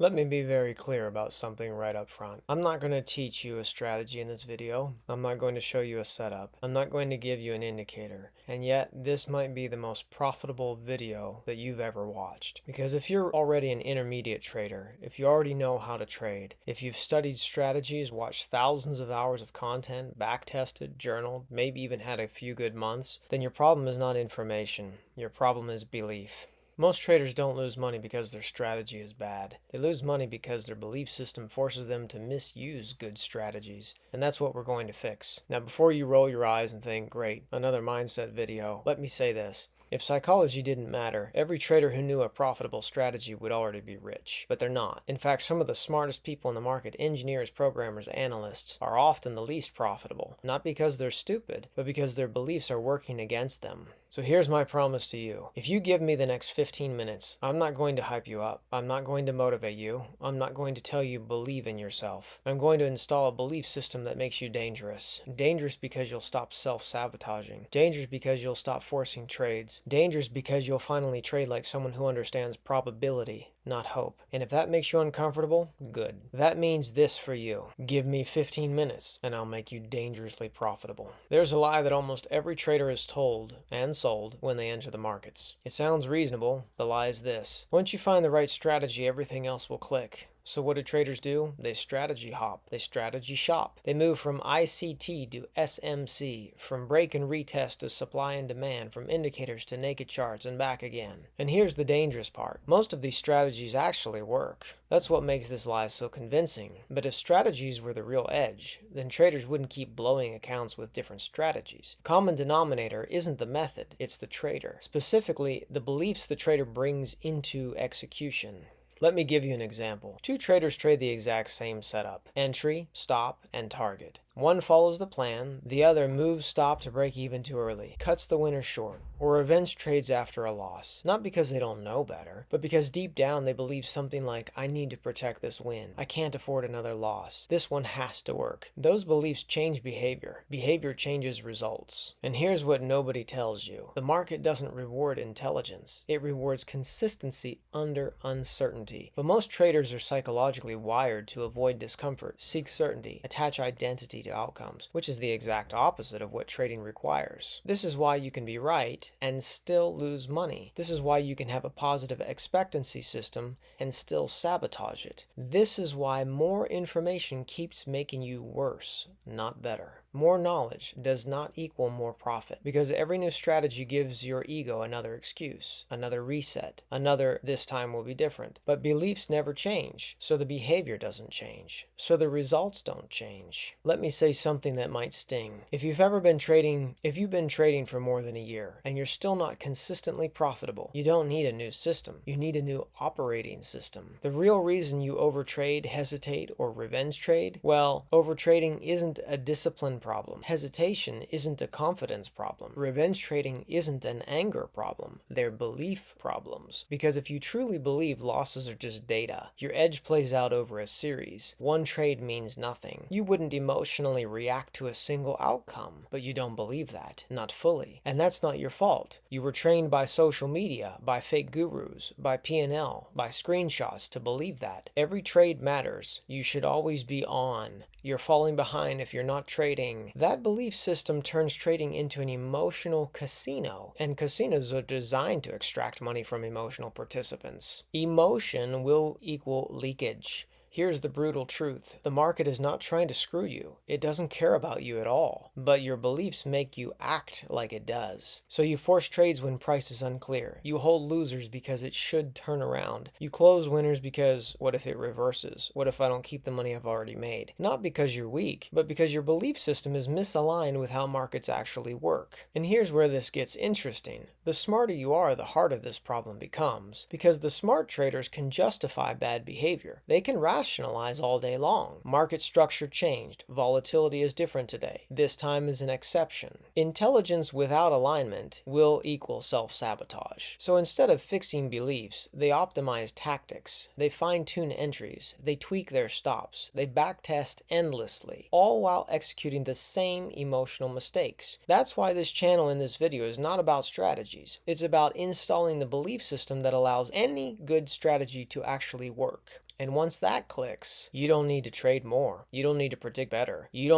Let me be very clear about something right up front. I'm not going to teach you a strategy in this video. I'm not going to show you a setup. I'm not going to give you an indicator. And yet, this might be the most profitable video that you've ever watched. Because if you're already an intermediate trader, if you already know how to trade, if you've studied strategies, watched thousands of hours of content, back-tested, journaled, maybe even had a few good months, then your problem is not information. Your problem is belief. Most traders don't lose money because their strategy is bad. They lose money because their belief system forces them to misuse good strategies. And that's what we're going to fix. Now, before you roll your eyes and think, great, another mindset video, let me say this. If psychology didn't matter, every trader who knew a profitable strategy would already be rich. But they're not. In fact, some of the smartest people in the market, engineers, programmers, analysts, are often the least profitable. Not because they're stupid, but because their beliefs are working against them. So here's my promise to you. If you give me the next 15 minutes, I'm not going to hype you up. I'm not going to motivate you. I'm not going to tell you believe in yourself. I'm going to install a belief system that makes you dangerous. Dangerous because you'll stop self-sabotaging. Dangerous because you'll stop forcing trades. Dangerous because you'll finally trade like someone who understands probability, not hope. And if that makes you uncomfortable, good. That means this for you. Give me 15 minutes and I'll make you dangerously profitable. There's a lie that almost every trader is told and sold when they enter the markets. It sounds reasonable. The lie is this. Once you find the right strategy, everything else will click. So what do traders do? They strategy hop. They strategy shop. They move from ICT to SMC, from break and retest to supply and demand, from indicators to naked charts and back again. And here's the dangerous part. Most of these strategies actually work. That's what makes this lie so convincing. But if strategies were the real edge, then traders wouldn't keep blowing accounts with different strategies. Common denominator isn't the method, it's the trader. Specifically, the beliefs the trader brings into execution. Let me give you an example. Two traders trade the exact same setup: entry, stop, and target. One follows the plan, the other moves stop to break even too early, cuts the winner short, or revenge trades after a loss. Not because they don't know better, but because deep down they believe something like, I need to protect this win. I can't afford another loss. This one has to work. Those beliefs change behavior. Behavior changes results. And here's what nobody tells you. The market doesn't reward intelligence. It rewards consistency under uncertainty. But most traders are psychologically wired to avoid discomfort, seek certainty, attach identity to outcomes, which is the exact opposite of what trading requires. This is why you can be right and still lose money. This is why you can have a positive expectancy system and still sabotage it. This is why more information keeps making you worse, not better. More knowledge does not equal more profit, because every new strategy gives your ego another excuse, another reset, another this time will be different. But beliefs never change, so the behavior doesn't change, so the results don't change. Let me say something that might sting. If you've been trading for more than a year and you're still not consistently profitable, you don't need a new system. You need a new operating system. The real reason you overtrade, hesitate, or revenge trade, well, overtrading isn't a discipline problem. Hesitation isn't a confidence problem. Revenge trading isn't an anger problem. They're belief problems. Because if you truly believe losses are just data, your edge plays out over a series. One trade means nothing. You wouldn't emotionally react to a single outcome, but you don't believe that. Not fully. And that's not your fault. You were trained by social media, by fake gurus, by P&L, by screenshots to believe that. Every trade matters. You should always be on. You're falling behind if you're not trading. That belief system turns trading into an emotional casino, and casinos are designed to extract money from emotional participants. Emotion will equal leakage. Here's the brutal truth. The market is not trying to screw you. It doesn't care about you at all. But your beliefs make you act like it does. So you force trades when price is unclear. You hold losers because it should turn around. You close winners because, what if it reverses? What if I don't keep the money I've already made? Not because you're weak, but because your belief system is misaligned with how markets actually work. And here's where this gets interesting. The smarter you are, the harder this problem becomes. Because the smart traders can justify bad behavior. They can rationalize all day long. Market structure changed. Volatility is different today. This time is an exception. Intelligence without alignment will equal self-sabotage. So instead of fixing beliefs, they optimize tactics. They fine-tune entries. They tweak their stops. They backtest endlessly, all while executing the same emotional mistakes. That's why this channel in this video is not about strategies. It's about installing the belief system that allows any good strategy to actually work. And once that clicks, you don't need to trade more. You don't need to predict better. You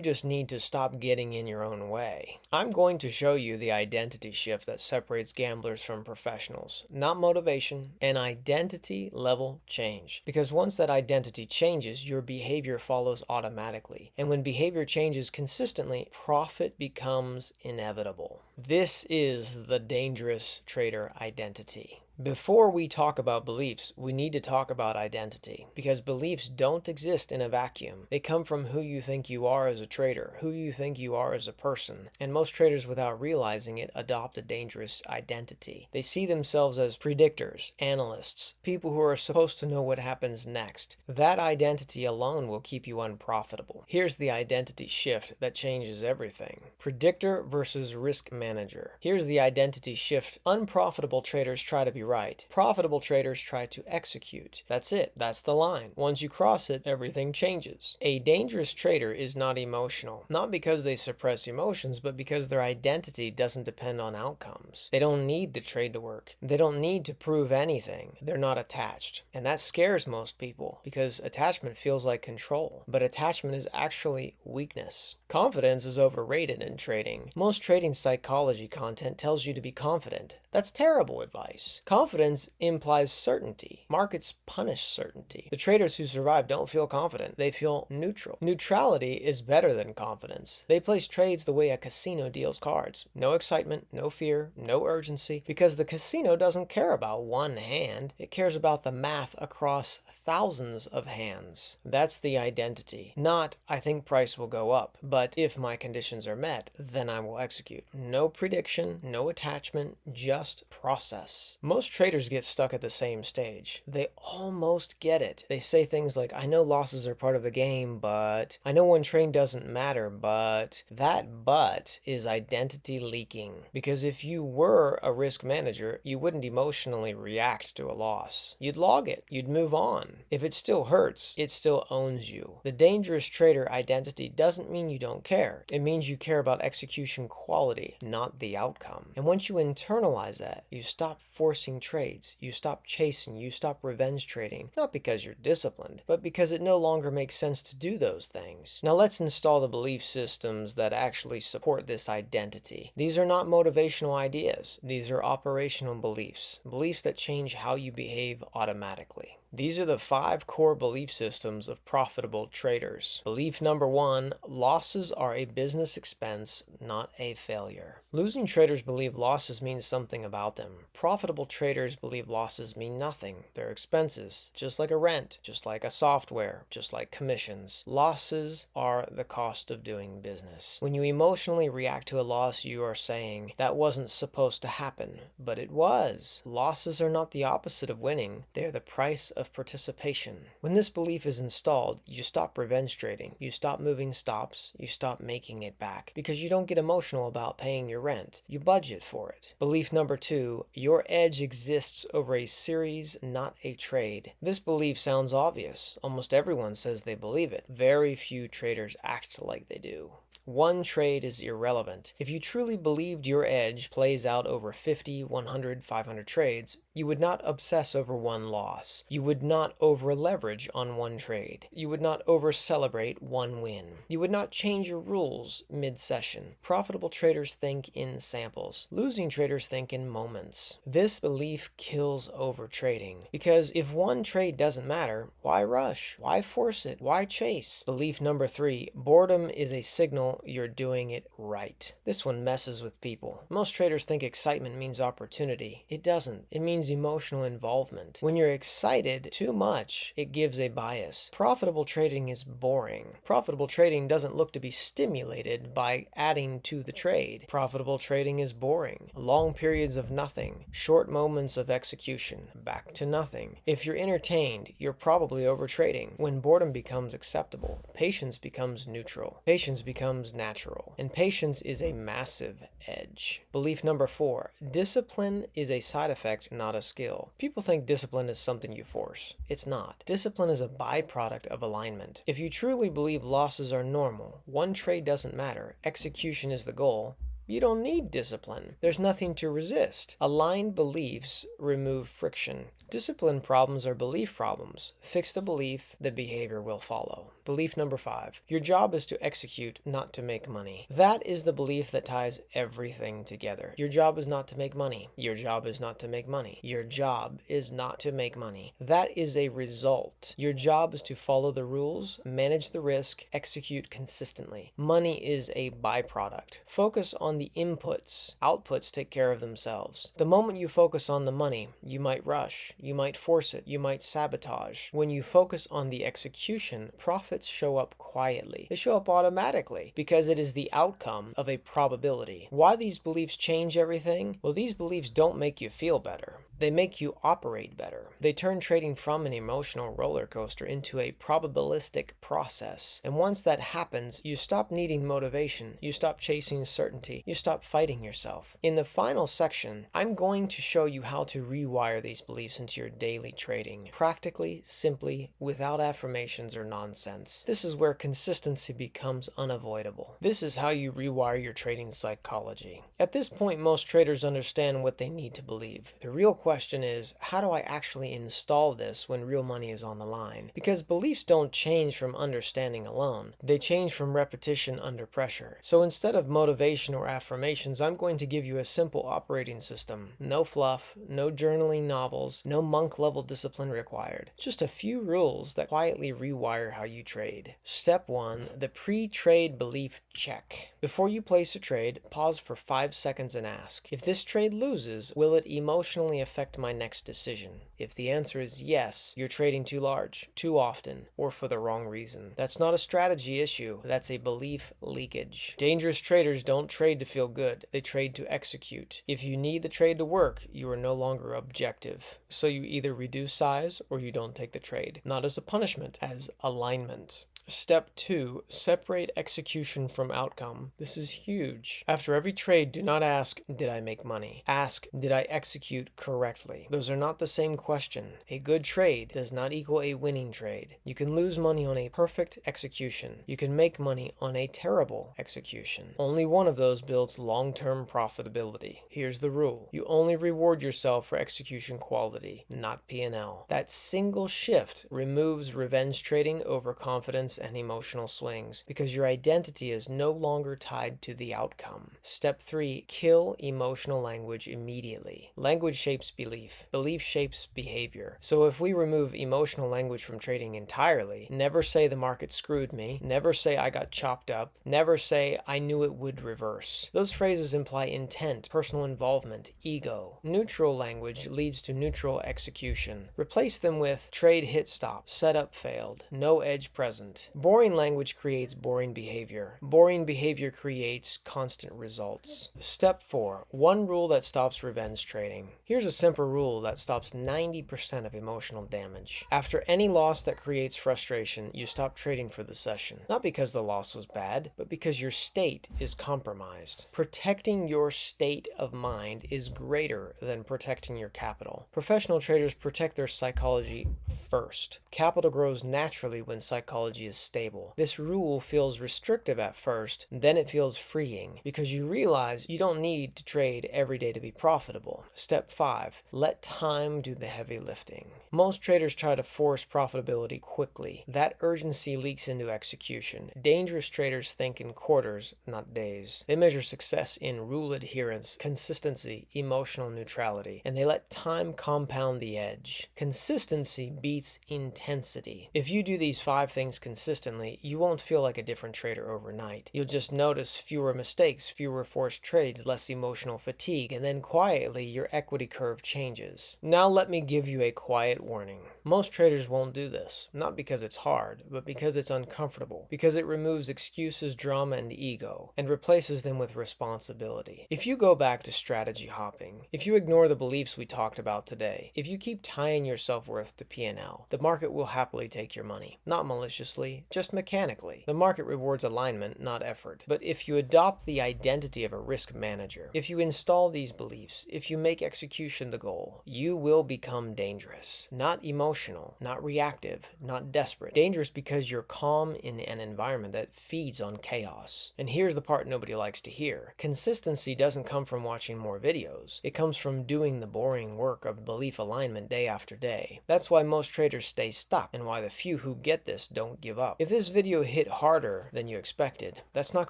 just need to stop getting in your own way. I'm going to show you the identity shift that separates gamblers from professionals. Not motivation, an identity level change. Because once that identity changes, your behavior follows automatically. And when behavior changes consistently, profit becomes inevitable. This is the dangerous trader identity. Before we talk about beliefs, we need to talk about identity, because beliefs don't exist in a vacuum. They come from who you think you are as a trader, who you think you are as a person, and most traders, without realizing it, adopt a dangerous identity. They see themselves as predictors, analysts, people who are supposed to know what happens next. That identity alone will keep you unprofitable. Here's the identity shift that changes everything. Predictor versus risk manager. Here's the identity shift. Unprofitable traders try to be right. Profitable traders try to execute. That's it. That's the line. Once you cross it, everything changes. A dangerous trader is not emotional. Not because they suppress emotions, but because their identity doesn't depend on outcomes. They don't need the trade to work. They don't need to prove anything. They're not attached. And that scares most people, because attachment feels like control. But attachment is actually weakness. Confidence is overrated in trading. Most trading psychology content tells you to be confident. That's terrible advice. Confidence implies certainty. Markets punish certainty. The traders who survive don't feel confident. They feel neutral. Neutrality is better than confidence. They place trades the way a casino deals cards. No excitement, no fear, no urgency, because the casino doesn't care about one hand. It cares about the math across thousands of hands. That's the identity. Not, I think price will go up, but if my conditions are met, then I will execute. No prediction, no attachment, just process. Most traders get stuck at the same stage. They almost get it. They say things like, I know losses are part of the game, but I know one trade doesn't matter, but that but is identity leaking. Because if you were a risk manager, you wouldn't emotionally react to a loss. You'd log it. You'd move on. If it still hurts, it still owns you. The dangerous trader identity doesn't mean you don't care. It means you care about execution quality, not the outcome. And once you internalize that, you stop forcing trades, you stop chasing, you stop revenge trading, not because you're disciplined, but because it no longer makes sense to do those things. Now let's install the belief systems that actually support this identity. These are not motivational ideas. These are operational beliefs, beliefs that change how you behave automatically. These are the 5 core belief systems of profitable traders. Belief number 1, losses are a business expense, not a failure. Losing traders believe losses mean something about them. Profitable traders believe losses mean nothing. They're expenses, just like a rent, just like a software, just like commissions. Losses are the cost of doing business. When you emotionally react to a loss, you are saying, that wasn't supposed to happen, but it was. Losses are not the opposite of winning. They're the price of participation. When this belief is installed, you stop revenge trading, you stop moving stops, you stop making it back, because you don't get emotional about paying your rent. You budget for it. Belief number 2, your edge exists over a series, not a trade. This belief sounds obvious. Almost everyone says they believe it. Very few traders act like they do. One trade is irrelevant. If you truly believed your edge plays out over 50, 100, 500 trades, you would not obsess over one loss. You would not over-leverage on one trade. You would not over-celebrate one win. You would not change your rules mid-session. Profitable traders think in samples. Losing traders think in moments. This belief kills over-trading, because if one trade doesn't matter, why rush? Why force it? Why chase? Belief number 3, boredom is a signal you're doing it right. This one messes with people. Most traders think excitement means opportunity. It doesn't. It means emotional involvement. When you're excited too much, it gives a bias. Profitable trading is boring. Profitable trading doesn't look to be stimulated by adding to the trade. Profitable trading is boring. Long periods of nothing. Short moments of execution. Back to nothing. If you're entertained, you're probably over trading. When boredom becomes acceptable, patience becomes neutral. Patience becomes natural. And patience is a massive edge. Belief number 4, discipline is a side effect, not a skill. People think discipline is something you force. It's not. Discipline is a byproduct of alignment. If you truly believe losses are normal, one trade doesn't matter, execution is the goal, you don't need discipline. There's nothing to resist. Aligned beliefs remove friction. Discipline problems are belief problems. Fix the belief, the behavior will follow. Belief number 5. Your job is to execute, not to make money. That is the belief that ties everything together. Your job is not to make money. Your job is not to make money. Your job is not to make money. That is a result. Your job is to follow the rules, manage the risk, execute consistently. Money is a byproduct. Focus on the inputs. Outputs take care of themselves. The moment you focus on the money, you might rush, you might force it, you might sabotage. When you focus on the execution, profits show up quietly. They show up automatically because it is the outcome of a probability. Why these beliefs change everything? Well, these beliefs don't make you feel better. They make you operate better. They turn trading from an emotional roller coaster into a probabilistic process. And once that happens, you stop needing motivation. You stop chasing certainty. You stop fighting yourself. In the final section, I'm going to show you how to rewire these beliefs into your daily trading. Practically, simply, without affirmations or nonsense. This is where consistency becomes unavoidable. This is how you rewire your trading psychology. At this point, most traders understand what they need to believe. The real question is, how do I actually install this when real money is on the line? Because beliefs don't change from understanding alone. They change from repetition under pressure. So instead of motivation or affirmations, I'm going to give you a simple operating system. No fluff, no journaling novels, no monk-level discipline required. Just a few rules that quietly rewire how you trade. Step 1, the pre-trade belief check. Before you place a trade, pause for 5 seconds and ask, if this trade loses, will it emotionally affect my next decision? If the answer is yes, you're trading too large, too often, or for the wrong reason. That's not a strategy issue, that's a belief leakage. Dangerous traders don't trade to feel good, they trade to execute. If you need the trade to work, you are no longer objective. So you either reduce size or you don't take the trade. Not as a punishment, as alignment. Step 2, separate execution from outcome. This is huge. After every trade, do not ask, did I make money? Ask, did I execute correctly? Those are not the same question. A good trade does not equal a winning trade. You can lose money on a perfect execution. You can make money on a terrible execution. Only one of those builds long-term profitability. Here's the rule. You only reward yourself for execution quality, not P&L. That single shift removes revenge trading over confidence and emotional swings because your identity is no longer tied to the outcome. Step 3, kill emotional language immediately. Language shapes belief. Belief shapes behavior. So if we remove emotional language from trading entirely, never say the market screwed me, never say I got chopped up, never say I knew it would reverse. Those phrases imply intent, personal involvement, ego. Neutral language leads to neutral execution. Replace them with trade hit stop, setup failed, no edge present. Boring language creates boring behavior. Boring behavior creates constant results. Step 4, one rule that stops revenge trading. Here's a simple rule that stops 90% of emotional damage. After any loss that creates frustration, you stop trading for the session. Not because the loss was bad, but because your state is compromised. Protecting your state of mind is greater than protecting your capital. Professional traders protect their psychology first. Capital grows naturally when psychology is stable. This rule feels restrictive at first, then it feels freeing because you realize you don't need to trade every day to be profitable. Step 5, let time do the heavy lifting. Most traders try to force profitability quickly. That urgency leaks into execution. Dangerous traders think in quarters, not days. They measure success in rule adherence, consistency, emotional neutrality, and they let time compound the edge. Consistency beats intensity. If you do these 5 things consistently, you won't feel like a different trader overnight. You'll just notice fewer mistakes, fewer forced trades, less emotional fatigue, and then quietly your equity curve changes. Now let me give you a quiet warning. Most traders won't do this, not because it's hard, but because it's uncomfortable, because it removes excuses, drama, and ego, and replaces them with responsibility. If you go back to strategy hopping, if you ignore the beliefs we talked about today, if you keep tying your self-worth to P&L, the market will happily take your money. Not maliciously, necessarily, just mechanically. The market rewards alignment, not effort. But if you adopt the identity of a risk manager, if you install these beliefs, if you make execution the goal, you will become dangerous. Not emotional, not reactive, not desperate. Dangerous because you're calm in an environment that feeds on chaos. And here's the part nobody likes to hear. Consistency doesn't come from watching more videos. It comes from doing the boring work of belief alignment day after day. That's why most traders stay stuck and why the few who get this don't give up. If this video hit harder than you expected, that's not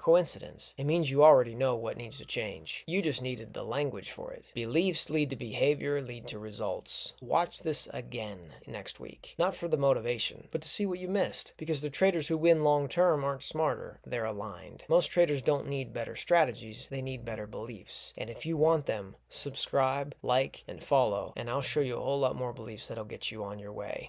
coincidence. It means you already know what needs to change. You just needed the language for it. Beliefs lead to behavior, lead to results. Watch this again next week. Not for the motivation, but to see what you missed. Because the traders who win long term aren't smarter, they're aligned. Most traders don't need better strategies, they need better beliefs. And if you want them, subscribe, like, and follow, and I'll show you a whole lot more beliefs that'll get you on your way.